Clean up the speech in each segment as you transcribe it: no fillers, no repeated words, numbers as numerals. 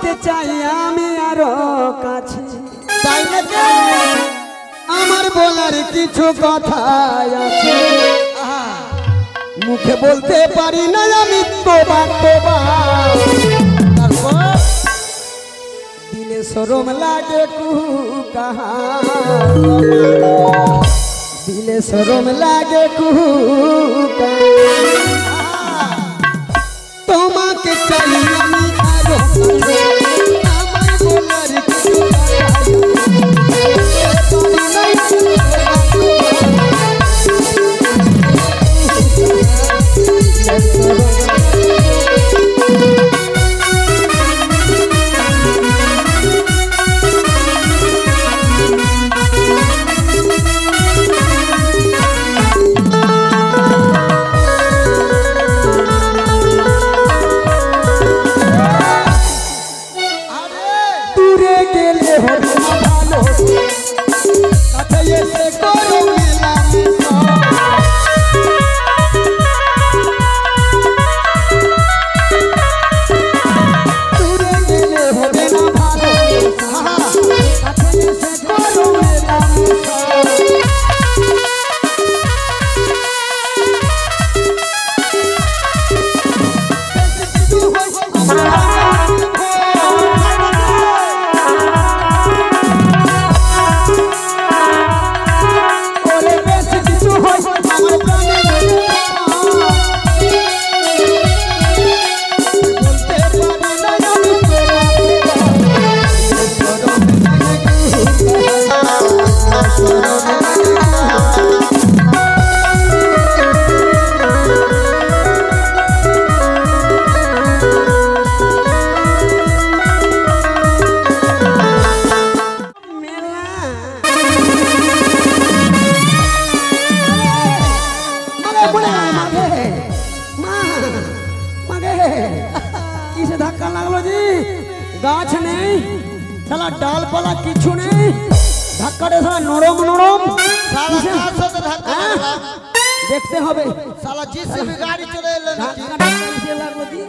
তোমাকে চাই আমি আরো কাছে, তাই নাকি? আমার বলার কিছু কথা আছে, মুখে বলতে পারি না আমি তোবা তোবা। তারপর দিলে শরম লাগে কুকাহা, দিলে শরম লাগে কুকাহা। তোমাকে চাই আমি আরো কাছে, আমার বলার কিছু কথা আছে। দূরে গেলে হবে না ভালো, কাছে এসে করো মেলামেশা। দূরে গেলে হবে না ভালো, কাছে এসে করো মেলামেশা। किसे धक्का लगलो जी? गाछ नहीं साला डाल पाला किछु नहीं, धक्का दे साला नरम नरम। साला कार साथे धक्का लागला? देखते হবে साला जिससे भी गाड़ी चले एलो नाকি? धक्का किसे लागलो जी?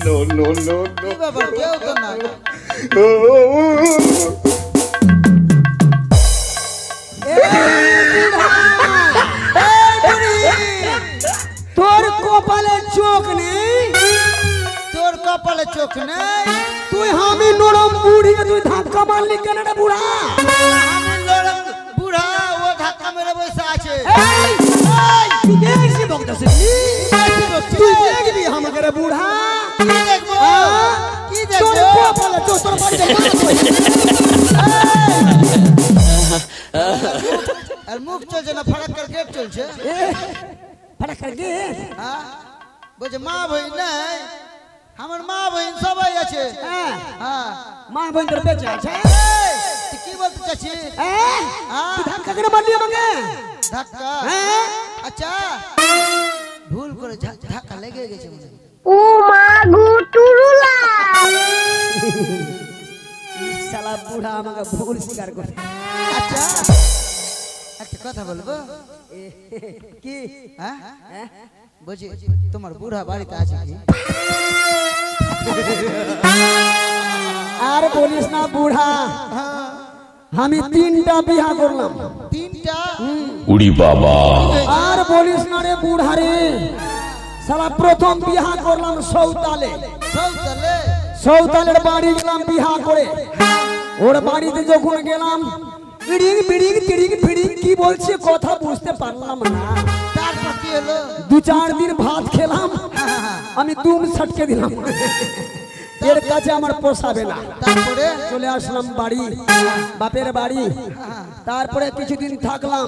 No, no, no, কি no. ব্যাপার, কেউ তো না। তোর কপালে চোখ নেই, তোর কপালে চোখ নেই? তুই আমি নরম বুড়ি, তুই ধাক্কা মারলি কেন রে বুড়া? আমি লড়ম বুড়া, ও ধাক্কা মেরে বসে আছে। এই তুই দেখছি বকতাছিস, তুই দেখবি আমাকে রে বুড়া। কি দেখবো? কি তোর দেখবো? কপালে চোখ, তোর বাড়িতে আর মুখ চলছে না, ফারাক করে গেট চলছে। ফাটাক করে গে হ্যাঁ বলছে মা বই নাই, আমার মা বইন সবাই আছে। হ্যাঁ হ্যাঁ মা বোন তোর বেঁচে আছে। তুই কি বলতে চাচ্ছিস? হ্যাঁ তুই ধাক্কা করে মারলি আমাকে? ধাক্কা? হ্যাঁ আচ্ছা ভুল করে ধাক্কা লেগে গেছে মনে হয়। ও মা গো টুরুলা, শালা বুড়া আমাকে ভুল স্বীকার করে। আচ্ছা একটা কথা বলবো কি? হ্যাঁ বলছি তোমার বুড়া বাড়িতে আছে কি? আর বলিস না বুড়া, আমি 3টা বিয়া করলাম। 3টা? উড়ি বাবা। আর বলিস না রে বুড়া রে, শালা প্রথম বিয়া করলাম সৌতালে। সৌতালে? সৌতালের বাড়ি গেলাম বিয়া করে, ওর বাড়িতে যখন গেলাম বিড়িং বিড়িং তিড়িং ফিড়িং কি বলছে কথা বুঝতে পারলাম না। তারপর কি হলো? 2-4 দিন ভাত খেলাম, আমি দুম ছটকে দিলাম, এর কাছে আমার পোষাবে না। তারপরে চলে আসলাম বাড়ি, বাপের বাড়ি। তারপরে কিছুদিন থাকলাম,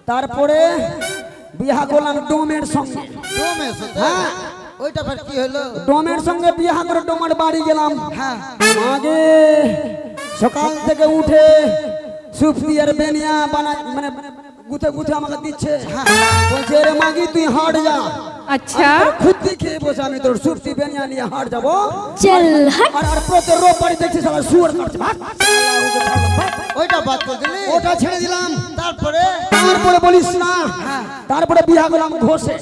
তারপরে বিয়া করলাম ডোমের সঙ্গে। ডোমের সাথে? হ্যাঁ ওইটা ফের কি হলো? ডোমের সঙ্গে বিয়া করে ডোমের বাড়ি গেলাম। হ্যাঁ আগে সকাল থেকে উঠে সুফি আর বেনিয়া বানায়, মানে গুথে গুথে আমাকে দিচ্ছে, বলছে রে মাগি তুই হাট যা, अच्छा खुद খেয়ে বসে আমি তোর সুপ্তি বেনিয়া নিয়ে হাট যাবো चल हट আর প্রত্যেক রোব বাড়ি দেখছি সারা শুয়োর কাটছে ভাগ ওইটা বাদ করে দিলি ওটা ছেড়ে দিলাম তারপরে তারপরে বলিস না তারপরে বিয়া করলাম ঘষে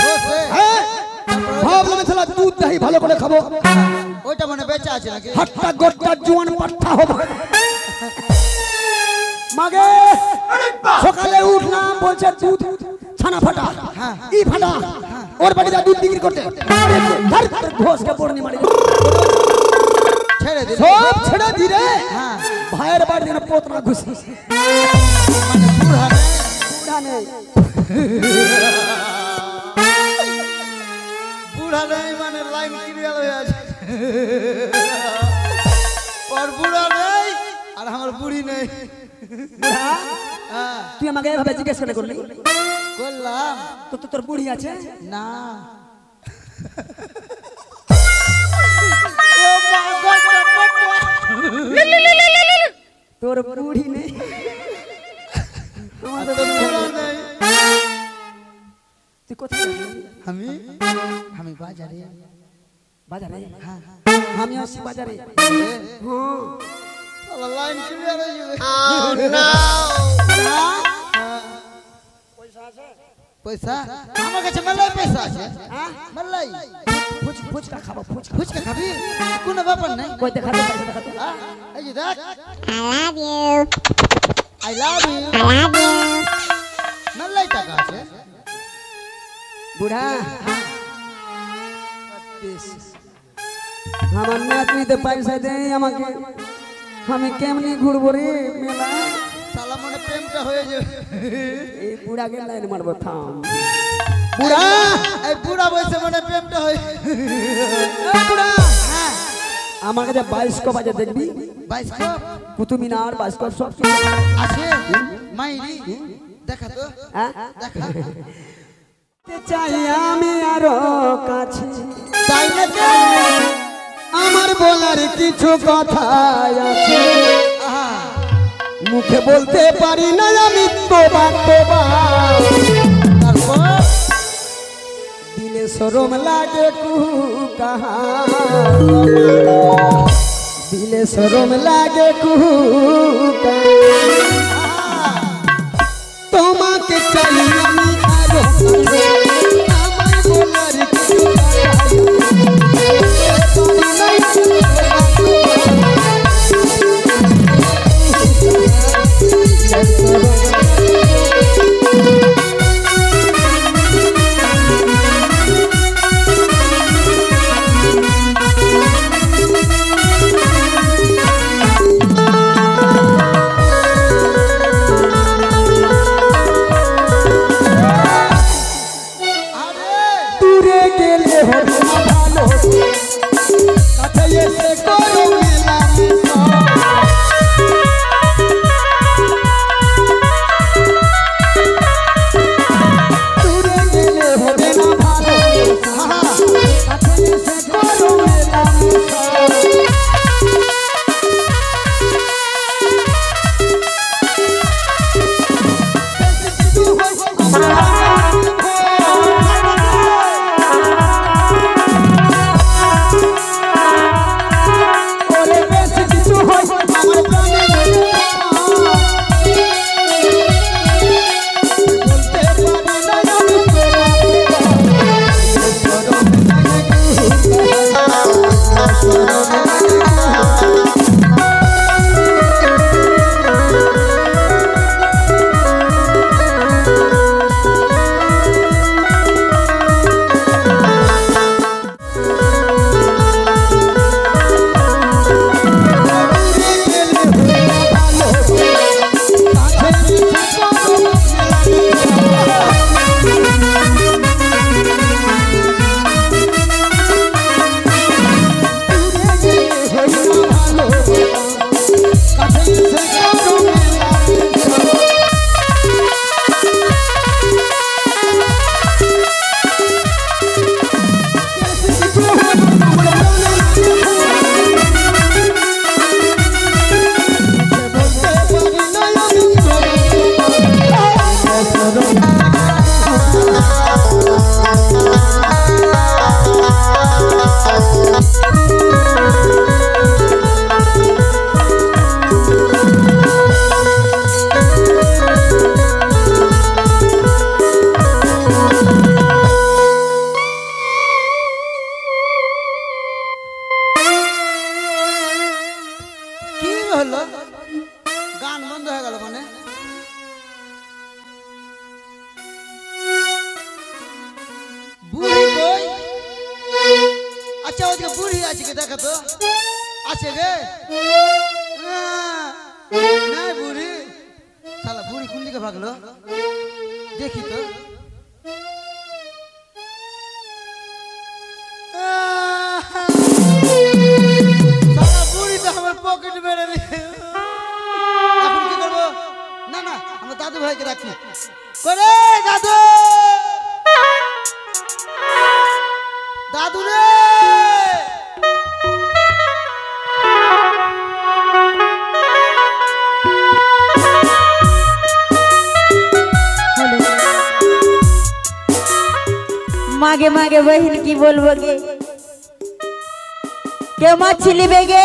বসে হ্যাঁ ভাবলাম ছেলে দুধ দহি ভালো করে খাবো ওইটা মানে বেঁচে আছে নাকি হাটটা গোটটা জোয়ান পাঠা হবে মাগে সকালে উঠলাম বলছে দুধ ছানা ফাটা ই ফাটা ওর বাড়ি যা দুধ বিক্রি করতে ধর ঘষকে পড়নি মারি ছেড়ে দিলি সব ছেড়ে দিরে হ্যাঁ ভাইয়ের বাড়ি যেন পোতনা ঘুষি মানে বুড়া নেই। বুড়া নেই বুড়া নেই মানে লাইন ক্লিয়ার হয়ে আছে ওর বুড়া নেই আর আমার বুড়ি নেই বুড়া হ্যাঁ তুই আমাকে এভাবে জিজ্ঞেস করে করলি করলাম তো তোর বুড়ি আছে না তোর বুড়ি নেই আমাদের বুড়া নেই তুই কোথায় যাবি? আমি আমি বাজারে বাজারে হ্যাঁ আমি আসছি বাজারে লাইন ক্লিয়ার হয়ে যাবে পয়সা আমার কাছে মেলাই পয়সা আছে মেলাই ফুচকা খাবো ফুচকা ফুচকা খাবি কোনো ব্যাপার নাই কই দেখাতে পয়সা দেখাতে হ্যাঁ, এই যে দেখ I love you. I love you I love you. মেলাই টাকা আছে বুড়া আমার নাতনিতে পয়সা দেয় আমাকে আমি কেমনি ঘুরবো রে মেলা সালা মনে প্রেমটা হয়ে যাবে এই বুড়াকে লাইন মারবো থাম বুড়া এই বুড়া বয়সে মনে প্রেমটা হয়ে এই বুড়া আমার কাছে বায়োস্কোপ আছে দেখবি বাইস্কোপ কুতুব মিনার বায়োস্কোপ সব কিছু আছে মাইরি দেখা তো হ্যাঁ দেখা চাই আমি আরো কাছে তাই নাকি আমার বলার কিছু কথা আছে আহা মুখে বলতে পারি না আমি তোবা তোবা তারপর দিলে শরম লাগে কুহু কাহা দিলে শরম লাগে কুহু কাহা তোমাকে চাই আমি আরো কাছে আমার বলার কিছু আচ্ছা ওদিকে বুড়ি আছে কি দেখা তো আছে গে না বুড়ি শালা বুড়ি কোন দিকে ভাগলো দেখি তো শালা বুড়ি তো আমার পকেট মেরে এখন কি করবো না না আমরা দাদু ভাইকে রাখি করে দাদু দাদু রে मागे मागे बहन की बोलबोगे क्यों मछली बेगे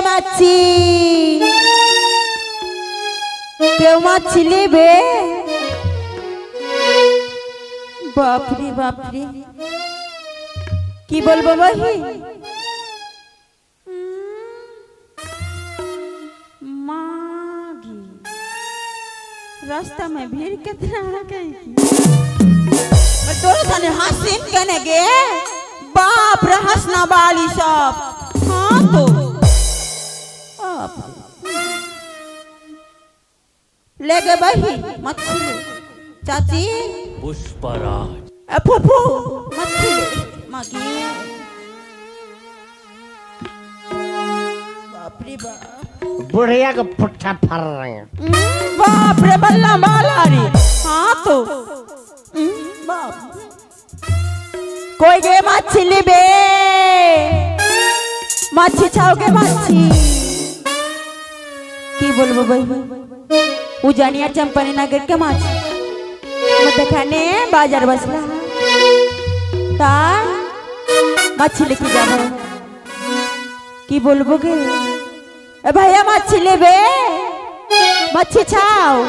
मच्छी क्यों मछली बे बापरी बापरी की बोलबो बही मागी रास्ता में भीड़ कितना है कहीं दोनों थाने हंसीन कहने गे बाप रे हंसना वाली सब हाँ तो ले गए बही मछली चाची पुष्पराज फूफू मछली मागी बाप रे बाप बुढ़िया को पुट्ठा फर रहे हैं बाप रे बल्ला बाला रे हाँ तो बाप कोई गे मछली बे मच्छी छाओगे मच्छी की बोलबो भाई उजानिया चंपनी नगर के माछ मधखाने बाजार बसला ता मछली की जाबो की बोलबो गे ए भैया मछली बे मच्छी छाओ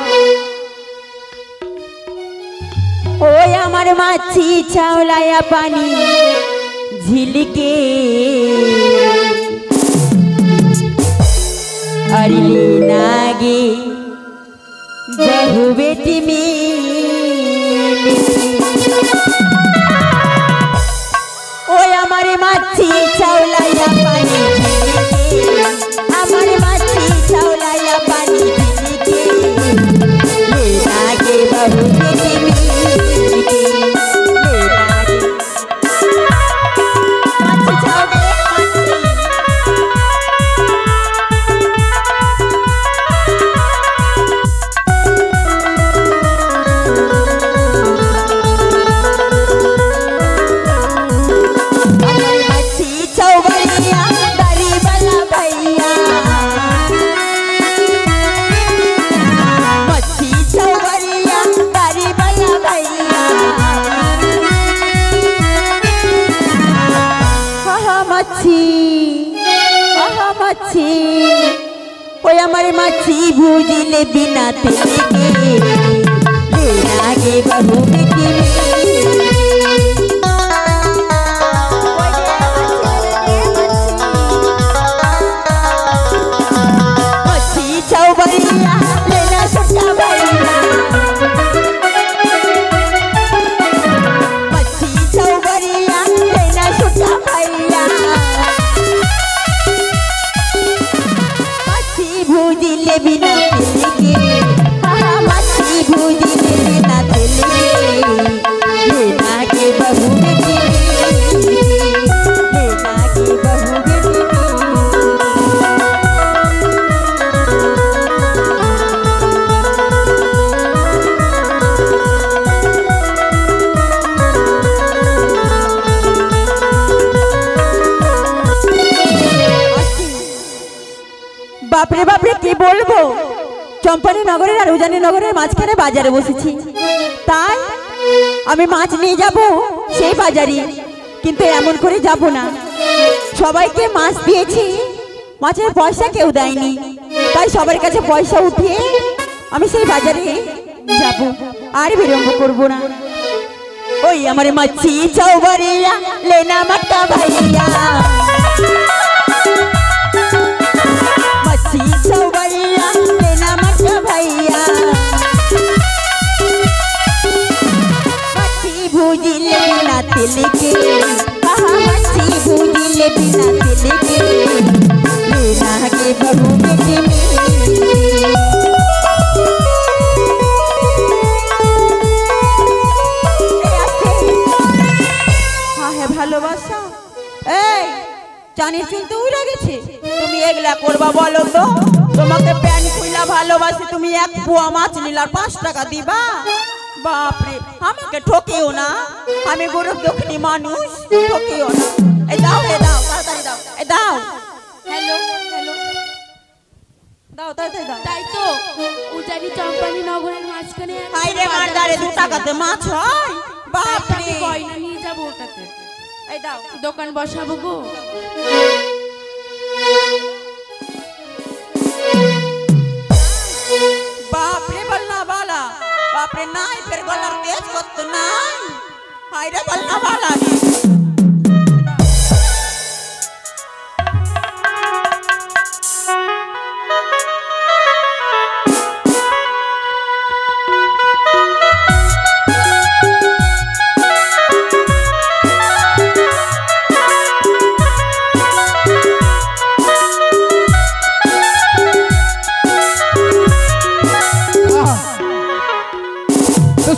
ओए हमारे माछी छावलाया पानी झील के अरे नागे बहु बेटी मिली ओए हमारे माछी छावलाया पानी झील के हमारे माछी छावलाया पानी झील के ले नागे बहु बेटी मिली हमारे मच्छी भूजिले बिना तेल के लेना के बहू बेटी मच्छी चौबरिया लेना सुट्टा भैया मच्छी चौबरिया लेना सुट्टा भैया भूजिले बिना तेल के मच्छी भूजिले बिना तेल के लेना के बहू बेटी लेना के बहू बेटी বাপরে বাপরে কি বলবো চম্পানি নগরের আর উজানি নগরের মাঝখানে বাজারে বসেছি তাই আমি মাছ নিয়ে যাব সেই বাজারে কিন্তু এমন করে যাব না সবাইকে মাছ দিয়েছি মাছের পয়সা কেউ দেয়নি তাই সবার কাছে পয়সা উঠিয়ে আমি সেই বাজারে যাব আর বিলম্ব করব না ওই আমার মাছি চৌবারিয়া লেনা মাটা ভাইয়া मच्छी चौबरिया लेना मत भैया मच्छी भूजी लेना तिल के मच्छी भूजी बिना दिल के लेना के बहू के হ্যাঁ হ্যাঁ ভালোবাসা। এই জানিস চুলতে উড়ে গেছে, তুমি এগুলা করবা বলো তো? তোমাকে প্যান খুইলা ভালোবাসি, তুমি এক পোয়া মাছ নিলে আর 5 টাকা দিবা? বাপরে, আমাকে ঠকিও না, আমি গরিব দুঃখী মানুষ, ঠকিও না। এই দাও তাড়াতাড়ি দাও, এই দাও। হ্যালো হ্যালো, দাও তাড়াতাড়ি দাও। তাই তো উজানি চম্পানি নগরের মাঝখানে হাই রে মারদারে 2 টাকাতে মাছ হয়? বাপরে, আমি গয়না নিয়ে যাবো ওটাকে। এই দাও। দোকান বসাবো গো। বাপরে বলনা বালা, বাপরে নাই ফের গলার তেজ কত নাই। হাই রে বলনা বালা নি।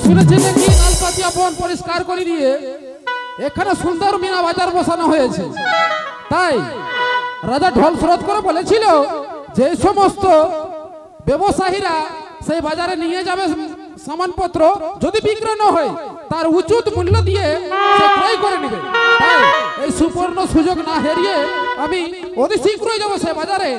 শুনেছি নাকি লালপাতিয়া বন পরিষ্কার করে দিয়ে এখানে সুন্দর মিনা বাজার বসানো হয়েছে। তাই রাজা ঢোল স্রোত করে বলেছিল যে সমস্ত ব্যবসায়ীরা সেই বাজারে নিয়ে যাবে সামানপত্র, যদি বিক্রয় না হয় তার উচিত মূল্য দিয়ে সে ক্রয় করে নেবে। তাই এই সুবর্ণ সুযোগ না হারিয়ে আমি অতি শীঘ্রই যাবো সে বাজারে।